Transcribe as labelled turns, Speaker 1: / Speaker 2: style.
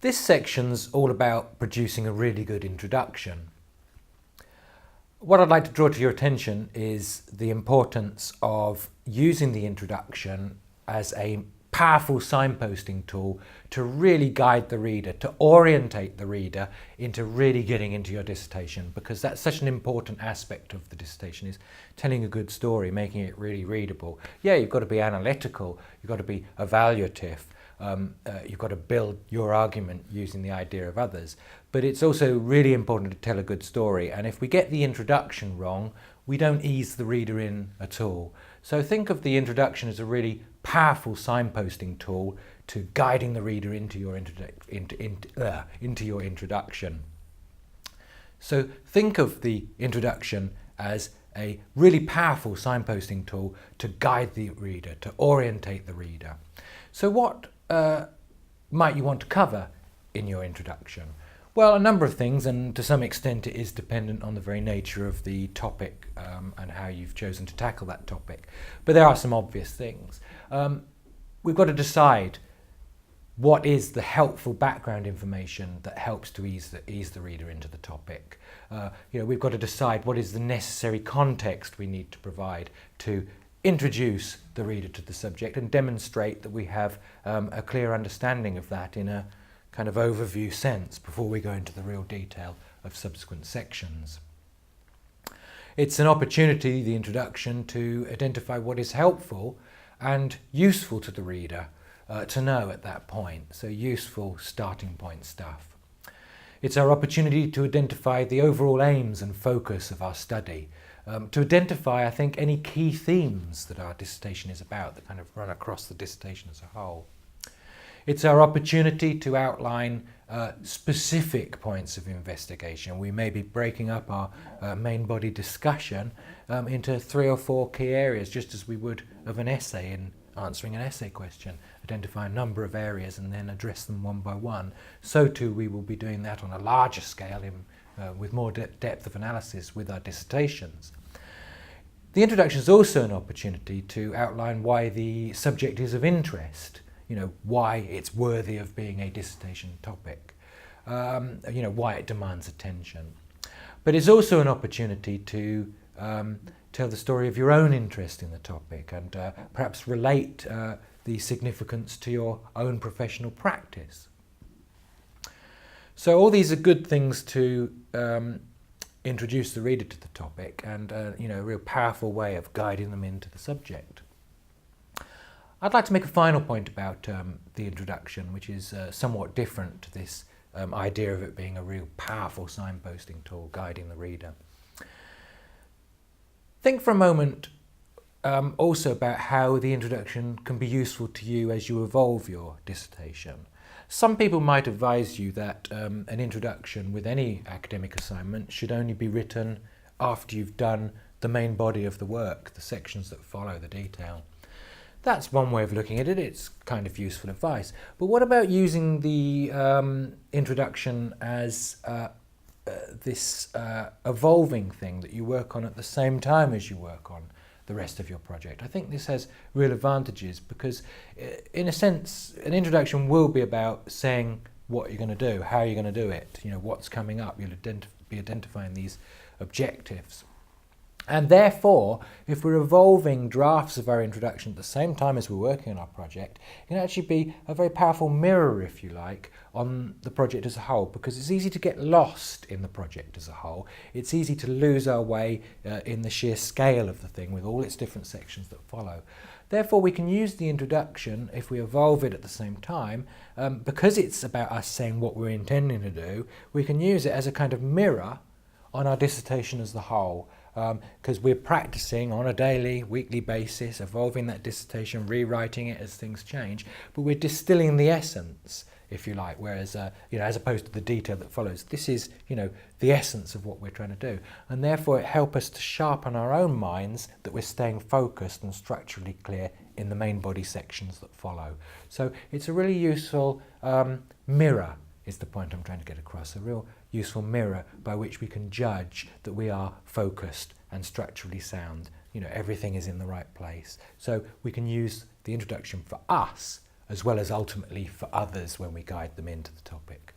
Speaker 1: This section's all about producing a really good introduction. What I'd like to draw to your attention is the importance of using the introduction as a powerful signposting tool to really guide the reader, to orientate the reader into really getting into your dissertation, because that's such an important aspect of the dissertation, is telling a good story, making it really readable. Yeah, you've got to be analytical, you've got to be evaluative, you've got to build your argument using the idea of others, but it's also really important to tell a good story, and if we get the introduction wrong, we don't ease the reader in at all. So think of the introduction as a really powerful signposting tool to guiding the reader into your introduction. So think of the introduction as a really powerful signposting tool to guide the reader, to orientate the reader. So what might you want to cover in your introduction? Well, a number of things, and to some extent it is dependent on the very nature of the topic and how you've chosen to tackle that topic. But there are some obvious things. We've got to decide what is the helpful background information that helps to ease the reader into the topic. We've got to decide what is the necessary context we need to provide to introduce the reader to the subject and demonstrate that we have a clear understanding of that in a kind of overview sense before we go into the real detail of subsequent sections. It's an opportunity, the introduction, to identify what is helpful and useful to the reader to know at that point, so useful starting point stuff. It's our opportunity to identify the overall aims and focus of our study, to identify, I think, any key themes that our dissertation is about that kind of run across the dissertation as a whole. It's our opportunity to outline specific points of investigation. We may be breaking up our main body discussion into 3 or 4 key areas, just as we would of an essay in answering an essay question. Identify a number of areas and then address them one by one. So too we will be doing that on a larger scale with more depth of analysis with our dissertations. The introduction is also an opportunity to outline why the subject is of interest. Why it's worthy of being a dissertation topic, why it demands attention. But it's also an opportunity to tell the story of your own interest in the topic and perhaps relate the significance to your own professional practice. So all these are good things to introduce the reader to the topic and a real powerful way of guiding them into the subject. I'd like to make a final point about the introduction, which is somewhat different to this idea of it being a real powerful signposting tool guiding the reader. Think for a moment also about how the introduction can be useful to you as you evolve your dissertation. Some people might advise you that an introduction with any academic assignment should only be written after you've done the main body of the work, the sections that follow the detail. That's one way of looking at it. It's kind of useful advice. But what about using the introduction as this evolving thing that you work on at the same time as you work on the rest of your project? I think this has real advantages because, in a sense, an introduction will be about saying what you're going to do, how you're going to do it, what's coming up. You'll be identifying these objectives. And therefore, if we're evolving drafts of our introduction at the same time as we're working on our project, it can actually be a very powerful mirror, if you like, on the project as a whole, because it's easy to get lost in the project as a whole. It's easy to lose our way in the sheer scale of the thing with all its different sections that follow. Therefore, we can use the introduction, if we evolve it at the same time, because it's about us saying what we're intending to do, we can use it as a kind of mirror on our dissertation as the whole. Because we're practicing on a daily, weekly basis, evolving that dissertation, rewriting it as things change, but we're distilling the essence, if you like, whereas, as opposed to the detail that follows. This is, the essence of what we're trying to do, and therefore it helps us to sharpen our own minds that we're staying focused and structurally clear in the main body sections that follow. So it's a really useful mirror, is the point I'm trying to get across, a real useful mirror by which we can judge that we are focused and structurally sound. Everything is in the right place. So we can use the introduction for us as well as ultimately for others when we guide them into the topic.